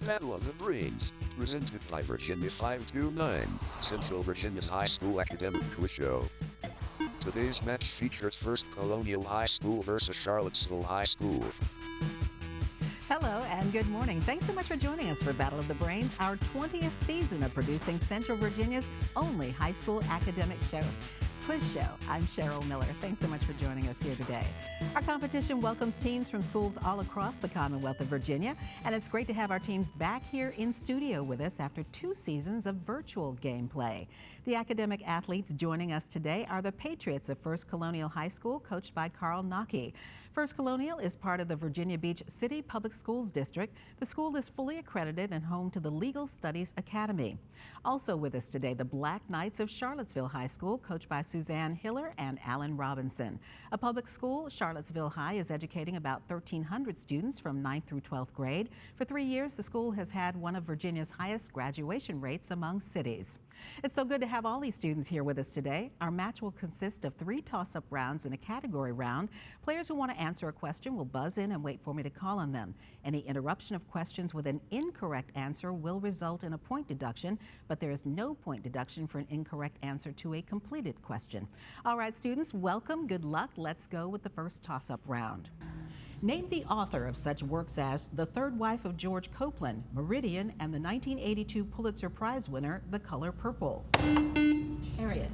Battle of the Brains, presented by Virginia 529, Central Virginia's high school academic quiz show. Today's match features First Colonial High School versus Charlottesville High School. Hello and good morning. Thanks so much for joining us for Battle of the Brains, our 20th season of producing Central Virginia's only high school academic quiz show. I'm Cheryl Miller. Thanks so much for joining us here today. Our competition welcomes teams from schools all across the Commonwealth of Virginia, and it's great to have our teams back here in studio with us after 2 seasons of virtual gameplay. The academic athletes joining us today are the Patriots of First Colonial High School, coached by Carl Nockey. First Colonial is part of the Virginia Beach City Public Schools District. The school is fully accredited and home to the Legal Studies Academy. Also with us today, the Black Knights of Charlottesville High School, coached by Suzanne Hiller and Alan Robinson. A public school, Charlottesville High is educating about 1,300 students from 9th through 12th grade. For 3 years, the school has had one of Virginia's highest graduation rates among cities. It's so good to have all these students here with us today. Our match will consist of 3 toss-up rounds and a category round. Players who want to answer a question will buzz in and wait for me to call on them. Any interruption of questions with an incorrect answer will result in a point deduction, but there is no point deduction for an incorrect answer to a completed question. All right, students, welcome, good luck. Let's go with the first toss-up round. Name the author of such works as The Third Wife of George Copeland, Meridian, and the 1982 Pulitzer Prize winner, The Color Purple. Harriet.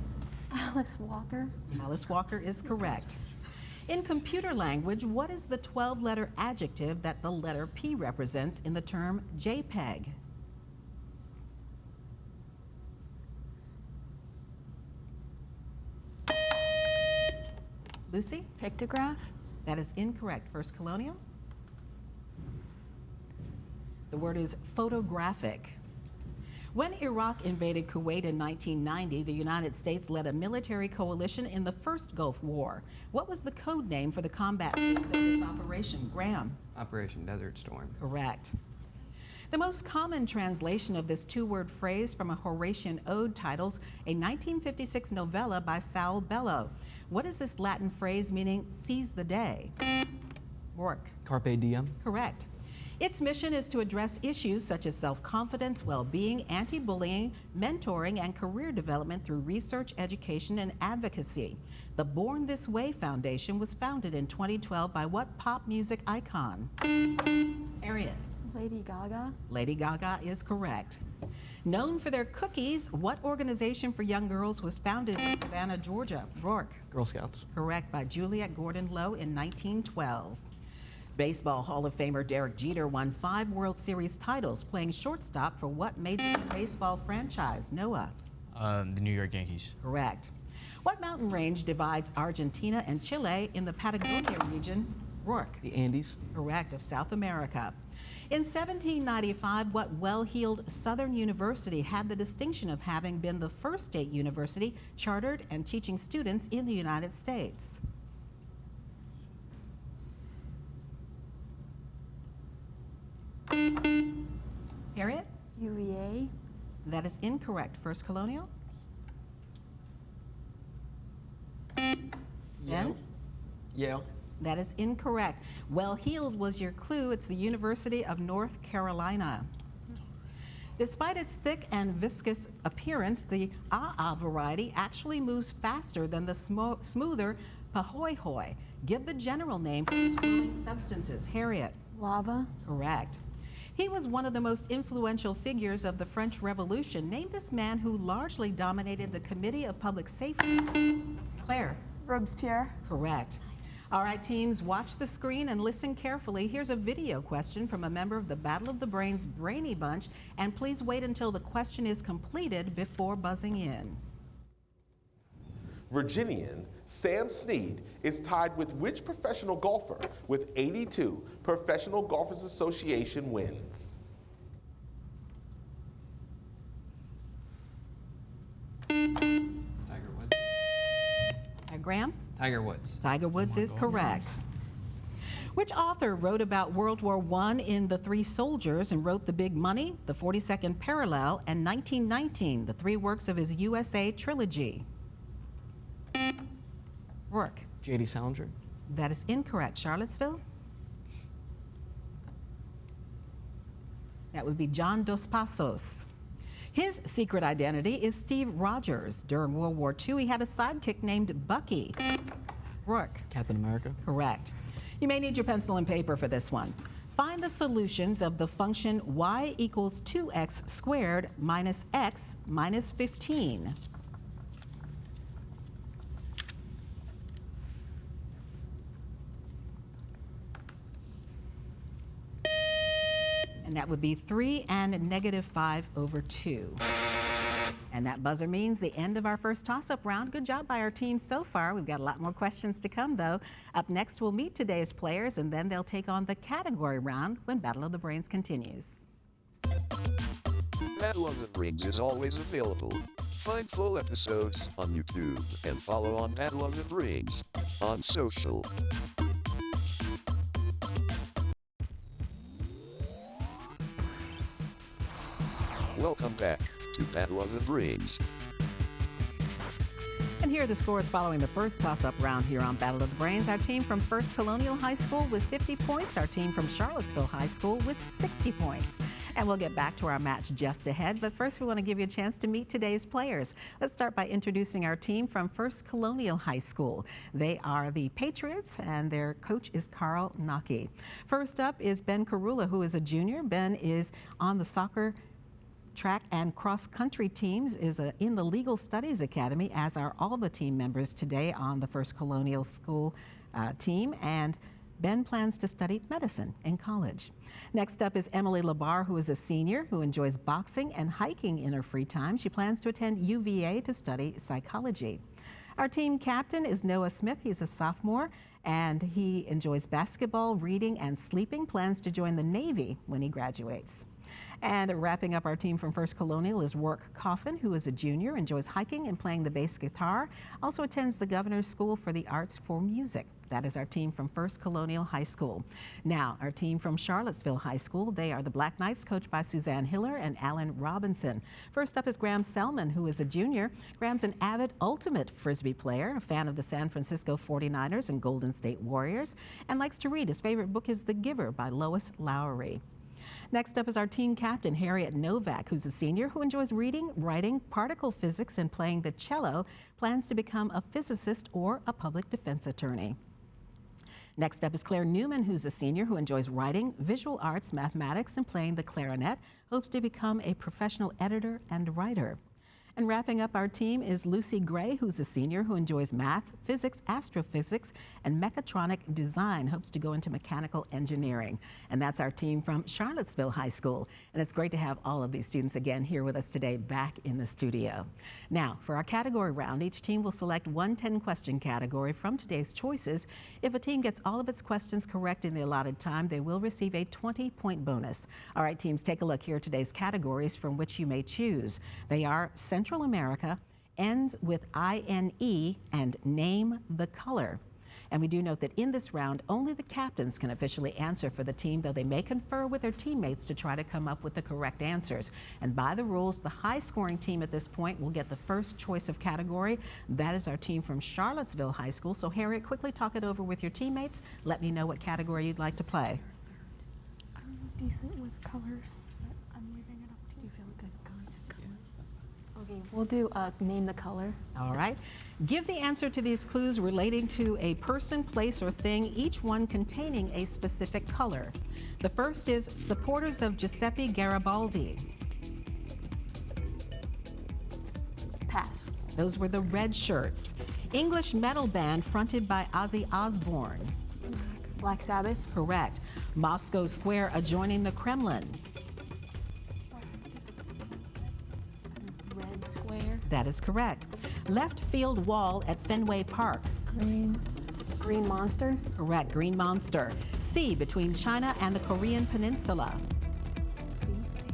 Alice Walker. Alice Walker is correct. In computer language, what is the 12-letter adjective that the letter P represents in the term JPEG? Lucy? Pictograph. That is incorrect. First Colonial. The word is photographic. When Iraq invaded Kuwait in 1990, the United States led a military coalition in the first Gulf War. What was the code name for the combat phase of this operation? Graham? Operation Desert Storm. Correct. The most common translation of this 2-word phrase from a Horatian ode titles a 1956 novella by Saul Bellow. What is this Latin phrase meaning seize the day? Rourke. Carpe diem. Correct. Its mission is to address issues such as self-confidence, well-being, anti-bullying, mentoring, and career development through research, education, and advocacy. The Born This Way Foundation was founded in 2012 by what pop music icon? Harriet. Lady Gaga. Lady Gaga is correct. Known for their cookies, what organization for young girls was founded in Savannah, Georgia? Rourke. Girl Scouts. Correct, by Juliette Gordon Lowe in 1912. Baseball Hall of Famer Derek Jeter won 5 World Series titles, playing shortstop for what Major League Baseball franchise? Noah. The New York Yankees. Correct. What mountain range divides Argentina and Chile in the Patagonia region? Rourke. The Andes. Correct, of South America. In 1795, what well-heeled Southern University had the distinction of having been the first state university chartered and teaching students in the United States? Harriet? UEA. That is incorrect. First Colonial? Ben? Yale. That is incorrect. Well-heeled was your clue. It's the University of North Carolina. Despite its thick and viscous appearance, the Ah variety actually moves faster than the smoother Pahoehoe. Give the general name for these flowing substances. Harriet. Lava. Correct. He was one of the most influential figures of the French Revolution. Name this man who largely dominated the Committee of Public Safety. Claire. Robespierre. Correct. All right, teams, watch the screen and listen carefully. Here's a video question from a member of the Battle of the Brains Brainy Bunch, and please wait until the question is completed before buzzing in. Virginian Sam Snead is tied with which professional golfer with 82 Professional Golfers Association wins? Tiger Woods. Graham? Tiger Woods. Tiger Woods is correct. Which author wrote about World War I in The Three Soldiers and wrote The Big Money, The 42nd Parallel, and 1919, the 3 works of his USA trilogy? Rourke. J.D. Salinger. That is incorrect. Charlottesville? That would be John Dos Passos. His secret identity is Steve Rogers. During World War II, he had a sidekick named Bucky. Rourke. Captain America. Correct. You may need your pencil and paper for this one. Find the solutions of the function y equals 2x squared minus x minus 15. And that would be 3 and negative 5 over 2. And that buzzer means the end of our first toss-up round. Good job by our team so far. We've got a lot more questions to come, though. Up next, we'll meet today's players, and then they'll take on the category round when Battle of the Brains continues. Battle of the Brains is always available. Find full episodes on YouTube and follow on Battle of the Brains on social. Welcome back to Battle of the Brains. And here are the scores following the first toss-up round here on Battle of the Brains. Our team from First Colonial High School with 50 points. Our team from Charlottesville High School with 60 points. And we'll get back to our match just ahead. But first, we want to give you a chance to meet today's players. Let's start by introducing our team from First Colonial High School. They are the Patriots, and their coach is Carl Naki. First up is Ben Karula, who is a junior. Ben is on the soccer, track and cross-country teams, is in the Legal Studies Academy, as are all the team members today on the First Colonial School team, and Ben plans to study medicine in college. Next up is Emily Labar, who is a senior who enjoys boxing and hiking in her free time. She plans to attend UVA to study psychology. Our team captain is Noah Smith. He's a sophomore, and he enjoys basketball, reading, and sleeping, plans to join the Navy when he graduates. And wrapping up our team from First Colonial is Rourke Coffin, who is a junior, enjoys hiking and playing the bass guitar, also attends the Governor's School for the Arts for Music. That is our team from First Colonial High School. Now, our team from Charlottesville High School, they are the Black Knights, coached by Suzanne Hiller and Alan Robinson. First up is Graham Selman, who is a junior. Graham's an avid ultimate Frisbee player, a fan of the San Francisco 49ers and Golden State Warriors, and likes to read. His favorite book is The Giver by Lois Lowry. Next up is our team captain, Harriet Novak, who's a senior who enjoys reading, writing, particle physics, and playing the cello, plans to become a physicist or a public defense attorney. Next up is Claire Newman, who's a senior who enjoys writing, visual arts, mathematics, and playing the clarinet, hopes to become a professional editor and writer. And wrapping up our team is Lucy Gray, who's a senior who enjoys math, physics, astrophysics, and mechatronic design, hopes to go into mechanical engineering. And that's our team from Charlottesville High School. And it's great to have all of these students again here with us today back in the studio. Now, for our category round, each team will select one 10-question category from today's choices. If a team gets all of its questions correct in the allotted time, they will receive a 20-point bonus. All right, teams, take a look. Here are today's categories from which you may choose. They are Central America, ends with INE, and name the color. And we do note that in this round, only the captains can officially answer for the team, though they may confer with their teammates to try to come up with the correct answers. And by the rules, the high-scoring team at this point will get the first choice of category. That is our team from Charlottesville High School. So Harriet, quickly talk it over with your teammates. Let me know what category you'd like to play. I'm decent with colors, but I'm leaving it up to you. Do you feel good going? Okay, we'll do name the color. All right. Give the answer to these clues relating to a person, place, or thing, each one containing a specific color. The first is supporters of Giuseppe Garibaldi. Pass. Those were the Red Shirts. English metal band fronted by Ozzy Osbourne. Black Sabbath. Correct. Moscow Square adjoining the Kremlin. Red Square. That is correct. Left field wall at Fenway Park. Green Monster. Correct. Green Monster. Sea between China and the Korean Peninsula. Sea.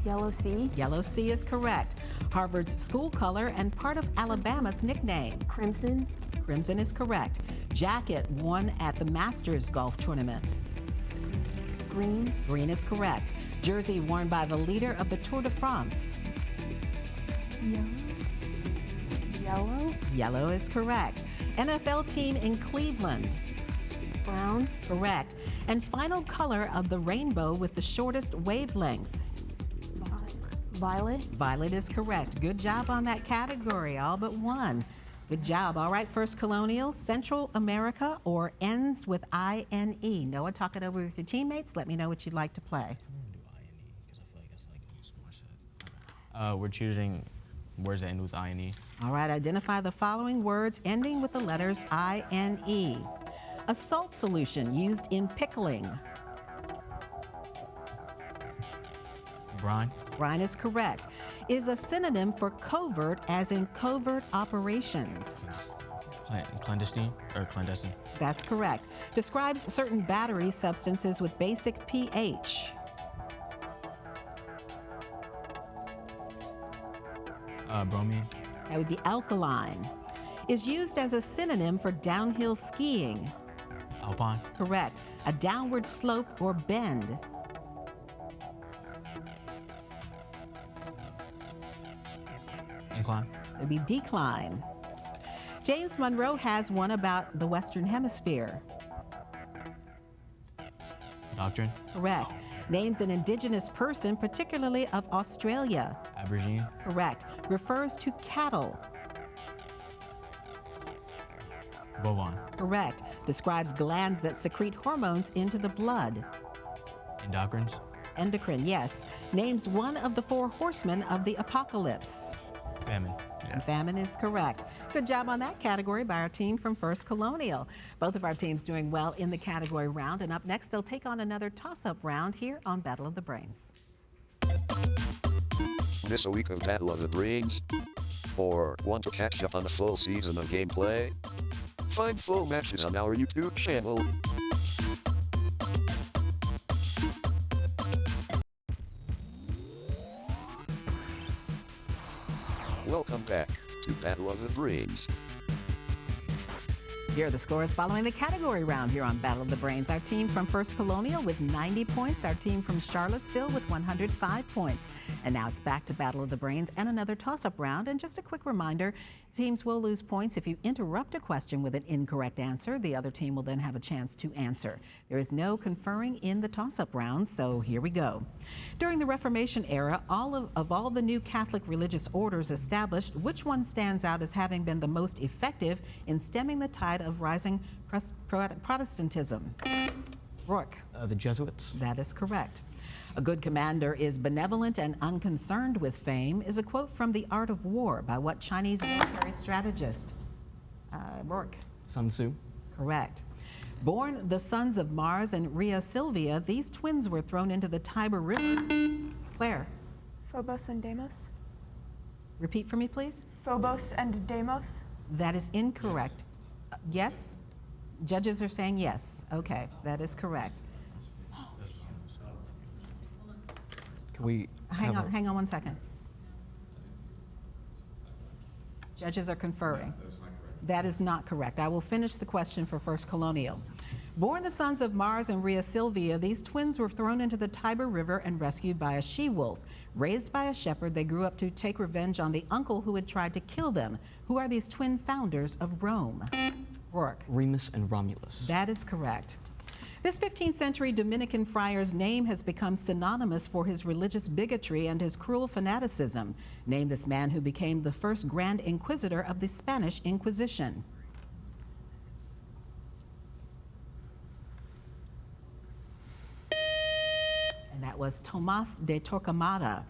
Yellow Sea. Yellow Sea is correct. Harvard's school color and part of Alabama's nickname. Crimson. Crimson is correct. Jacket won at the Masters golf tournament. Green. Green is correct. Jersey worn by the leader of the Tour de France. Yellow. Yellow is correct. NFL team in Cleveland. Brown. Correct. And final color of the rainbow with the shortest wavelength. Violet. Violet is correct. Good job on that category, all but one. Good job. All right, first Colonial, Central America, or ends with I-N-E. Noah, talk it over with your teammates. Let me know what you'd like to play. We're choosing words that end with I-N-E. All right, identify the following words ending with the letters I-N-E. A salt solution used in pickling. Brine. Brine is correct. Is a synonym for covert, as in covert operations. Clandestine. That's correct. Describes certain battery substances with basic pH. Bromine. That would be alkaline. Is used as a synonym for downhill skiing. Alpine. Correct. A downward slope or bend. Incline. It would be decline. James Monroe has one about the Western Hemisphere. Doctrine. Correct. Names an indigenous person, particularly of Australia. Aborigine. Correct. Refers to cattle. Bovine. Correct. Describes glands that secrete hormones into the blood. Endocrines. Endocrine, yes. Names one of the four horsemen of the apocalypse. Famine. And famine is correct. Good job on that category by our team from First Colonial. Both of our teams doing well in the category round, and up next they'll take on another toss-up round here on Battle of the Brains. Miss a week of Battle of the Brains? Or want to catch up on a full season of gameplay? Find full matches on our YouTube channel. Welcome back to Battle of the Brains. Here are the scores following the category round here on Battle of the Brains. Our team from First Colonial with 90 points. Our team from Charlottesville with 105 points. And now it's back to Battle of the Brains and another toss-up round. And just a quick reminder, teams will lose points if you interrupt a question with an incorrect answer. The other team will then have a chance to answer. There is no conferring in the toss-up round, so here we go. During the Reformation era, all the new Catholic religious orders established, which one stands out as having been the most effective in stemming the tide of rising Protestantism? Rourke. The Jesuits. That is correct. A good commander is benevolent and unconcerned with fame is a quote from The Art of War by what Chinese military strategist? Rourke. Sun Tzu. Correct. Born the sons of Mars and Rhea Silvia, these twins were thrown into the Tiber River. Claire. Phobos and Deimos. Repeat for me, please. Phobos and Deimos. That is incorrect. Yes? Judges are saying yes. Okay, that is correct. Can we Hang on 1 second. Judges are conferring. That is not correct. I will finish the question for First Colonial. Born the sons of Mars and Rhea Silvia, these twins were thrown into the Tiber River and rescued by a she-wolf. Raised by a shepherd, they grew up to take revenge on the uncle who had tried to kill them. Who are these twin founders of Rome? Rourke. Remus and Romulus. That is correct. This 15th century Dominican friar's name has become synonymous for his religious bigotry and his cruel fanaticism. Name this man who became the first Grand Inquisitor of the Spanish Inquisition. And that was Tomas de Torquemada.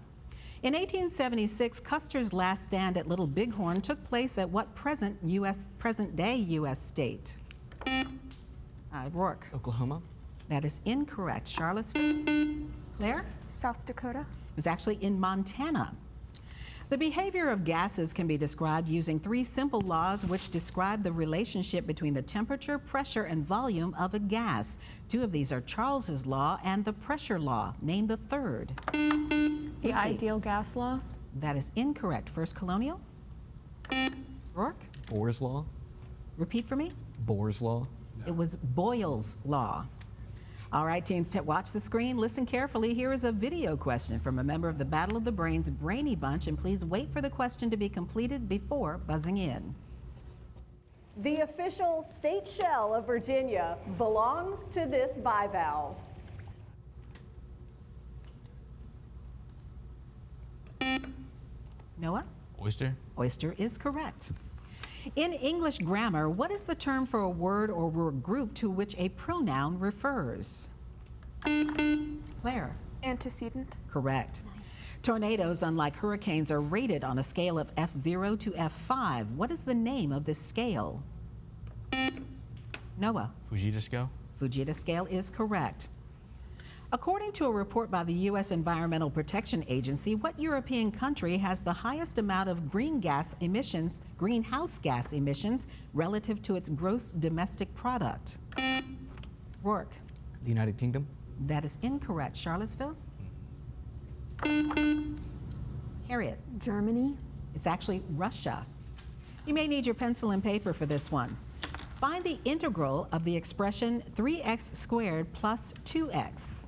In 1876, Custer's last stand at Little Bighorn took place at what present-day U.S. state? Rourke. Oklahoma. That is incorrect. Charlottesville. Claire? South Dakota. It was actually in Montana. The behavior of gases can be described using three simple laws which describe the relationship between the temperature, pressure, and volume of a gas. Two of these are Charles's law and the pressure law. Name the third. The Lucy. ideal gas law. That is incorrect. First Colonial. Rourke? Bohr's law. Repeat for me. Bohr's law. It was Boyle's law. All right, teams, watch the screen, listen carefully. Here is a video question from a member of the Battle of the Brains Brainy Bunch, and please wait for the question to be completed before buzzing in. The official state shell of Virginia belongs to this bivalve. Noah? Oyster? Oyster is correct. In English grammar, what is the term for a word or word group to which a pronoun refers? Claire? Antecedent. Correct. Tornadoes, unlike hurricanes, are rated on a scale of F0 to F5. What is the name of this scale? Noah? Fujita scale? Fujita scale is correct. According to a report by the U.S. Environmental Protection Agency, what European country has the highest amount of greenhouse gas emissions relative to its gross domestic product? Rourke? The United Kingdom? That is incorrect. Charlottesville? Harriet? Germany. It's actually Russia. You may need your pencil and paper for this one. Find the integral of the expression 3x squared plus 2x.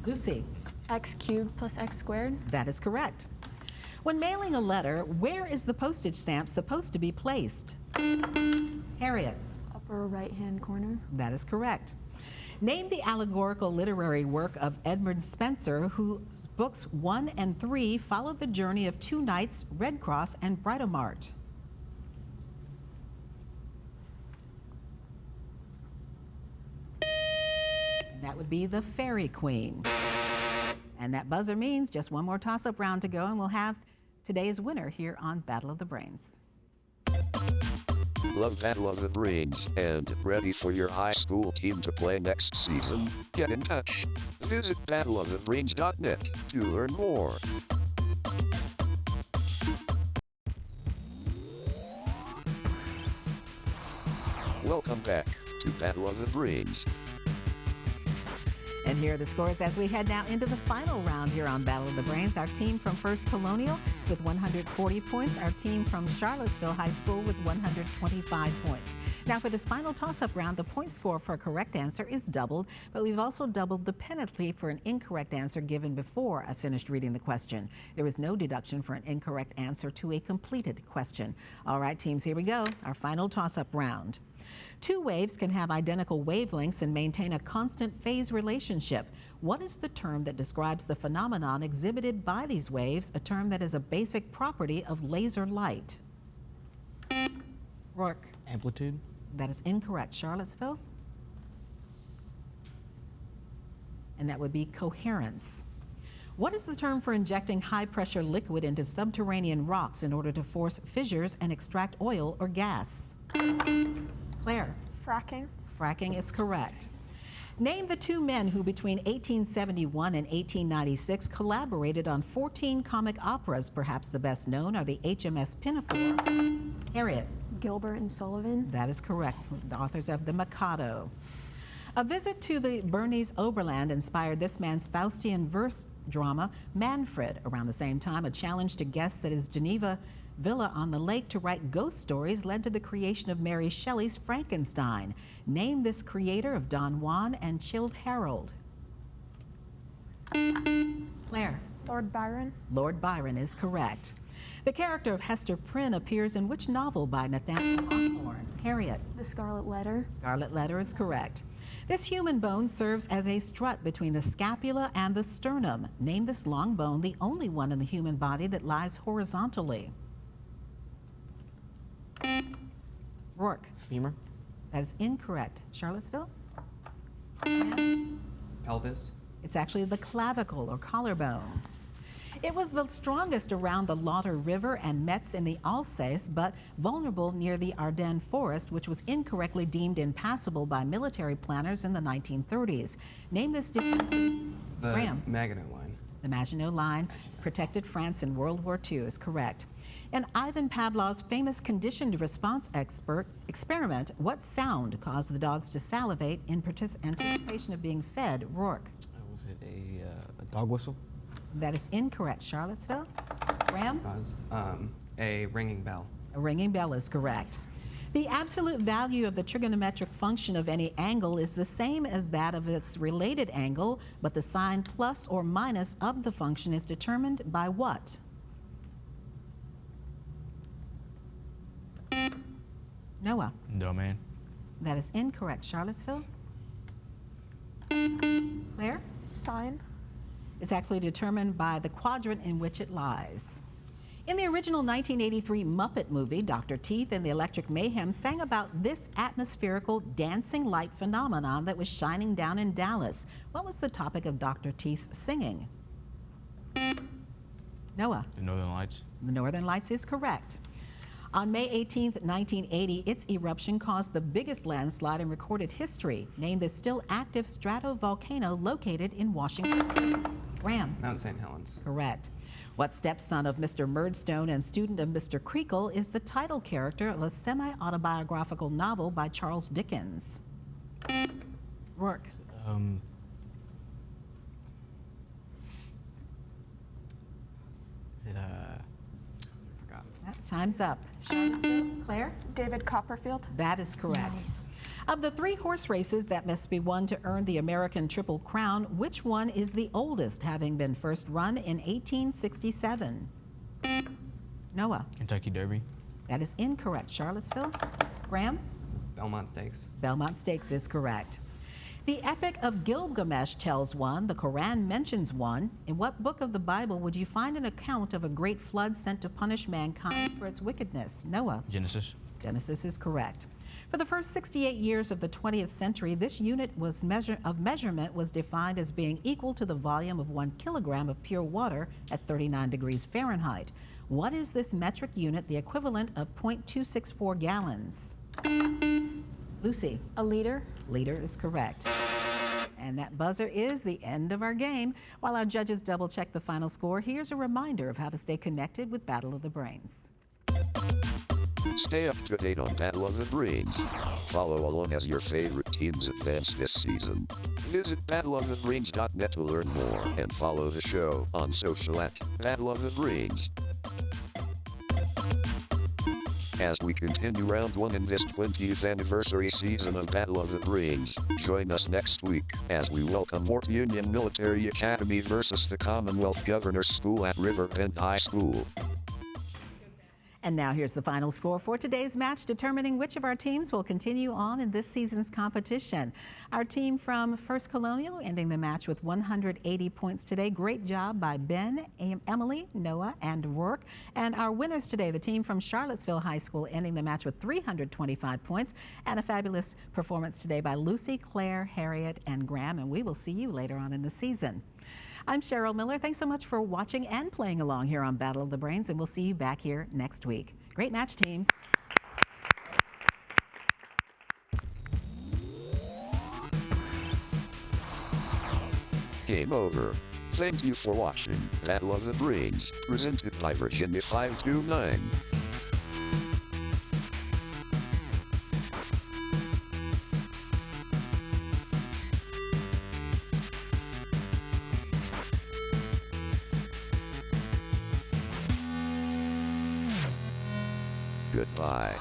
Lucy? X cubed plus x squared. That is correct. When mailing a letter, where is the postage stamp supposed to be placed? Harriet? Upper right-hand corner. That is correct. Name the allegorical literary work of Edmund Spenser, whose books 1 and 3 followed the journey of two knights, Red Cross and Britomart. That would be The Fairy Queen. And that buzzer means just one more toss-up round to go, and we'll have today's winner here on Battle of the Brains. Love Battle of the Brains and ready for your high school team to play next season? Get in touch. Visit battleofthebrains.net to learn more. Welcome back to Battle of the Brains. And here are the scores as we head now into the final round here on Battle of the Brains. Our team from First Colonial with 140 points. Our team from Charlottesville High School with 125 points. Now for this final toss-up round, the point score for a correct answer is doubled, but we've also doubled the penalty for an incorrect answer given before I finished reading the question. There is no deduction for an incorrect answer to a completed question. All right, teams, here we go. Our final toss-up round. Two waves can have identical wavelengths and maintain a constant phase relationship. What is the term that describes the phenomenon exhibited by these waves, a term that is a basic property of laser light? Rourke? Amplitude? That is incorrect. Charlottesville? And that would be coherence. What is the term for injecting high-pressure liquid into subterranean rocks in order to force fissures and extract oil or gas? Claire? Fracking. Fracking is correct. Name the two men who between 1871 and 1896 collaborated on 14 comic operas. Perhaps the best known are the HMS Pinafore. Harriet? Gilbert and Sullivan. That is correct. The authors of The Mikado. A visit to the Bernese Oberland inspired this man's Faustian verse drama, Manfred. Around the same time, a challenge to guests at his Geneva villa on the lake to write ghost stories led to the creation of Mary Shelley's Frankenstein. Name this creator of Don Juan and Childe Harold. Claire? Lord Byron. Lord Byron is correct. The character of Hester Prynne appears in which novel by Nathaniel Hawthorne? Harriet? The Scarlet Letter. Scarlet Letter is correct. This human bone serves as a strut between the scapula and the sternum. Name this long bone, the only one in the human body that lies horizontally. Rourke? Femur? That is incorrect. Charlottesville? Pelvis? It's actually the clavicle or collarbone. It was the strongest around the Lauter River and Metz in the Alsace, but vulnerable near the Ardennes forest, which was incorrectly deemed impassable by military planners in the 1930s. Name this defensive. The Graham? Maginot Line. The Maginot Line protected France in World War II is correct. In Ivan Pavlov's famous conditioned response experiment, what sound caused the dogs to salivate in anticipation of being fed? Rourke? Was it a dog whistle? That is incorrect. Charlottesville? Graham? A ringing bell. A ringing bell is correct. The absolute value of the trigonometric function of any angle is the same as that of its related angle, but the sign plus or minus of the function is determined by what? Noah? Domain. That is incorrect. Charlottesville? Claire? Sign. It's actually determined by the quadrant in which it lies. In the original 1983 Muppet movie, Dr. Teeth and the Electric Mayhem sang about this atmospherical dancing light phenomenon that was shining down in Dallas. What was the topic of Dr. Teeth's singing? Noah. The Northern Lights. The Northern Lights is correct. On May 18, 1980, its eruption caused the biggest landslide in recorded history. Name the still active stratovolcano located in Washington State. Graham. Mount St. Helens. Correct. What stepson of Mr. Murdstone and student of Mr. Creakle is the title character of a semi-autobiographical novel by Charles Dickens? Rourke. Is it Forgot. Time's up. Charlottesville, Claire? David Copperfield. That is correct. Nice. Of the 3 horse races that must be won to earn the American Triple Crown, which one is the oldest, having been first run in 1867? Noah. Kentucky Derby. That is incorrect. Charlottesville? Graham? Belmont Stakes. Belmont Stakes is correct. The Epic of Gilgamesh tells one, the Quran mentions one. In what book of the Bible would you find an account of a great flood sent to punish mankind for its wickedness? Noah. Genesis. Genesis is correct. For the first 68 years of the 20th century, this unit of measurement was defined as being equal to the volume of 1 kilogram of pure water at 39 degrees Fahrenheit. What is this metric unit, the equivalent of 0.264 gallons? Lucy. A liter. Liter is correct. And that buzzer is the end of our game. While our judges double check the final score, here's a reminder of how to stay connected with Battle of the Brains. Stay up to date on Battle of the Brains. Follow along as your favorite teams advance this season. Visit battleofthebrains.net to learn more and follow the show on social at Battle of the Brains. As we continue round 1 in this 20th anniversary season of Battle of the Brains, join us next week as we welcome Fort Union Military Academy versus the Commonwealth Governor's School at Riverbend High School. And now here's the final score for today's match, determining which of our teams will continue on in this season's competition. Our team from First Colonial ending the match with 180 points today. Great job by Ben, Emily, Noah, and Rourke. And our winners today, the team from Charlottesville High School ending the match with 325 points. And a fabulous performance today by Lucy, Claire, Harriet, and Graham. And we will see you later on in the season. I'm Cheryl Miller. Thanks so much for watching and playing along here on Battle of the Brains, and we'll see you back here next week. Great match, teams. Game over. Thank you for watching Battle of the Brains, presented by Virginia 529. Goodbye.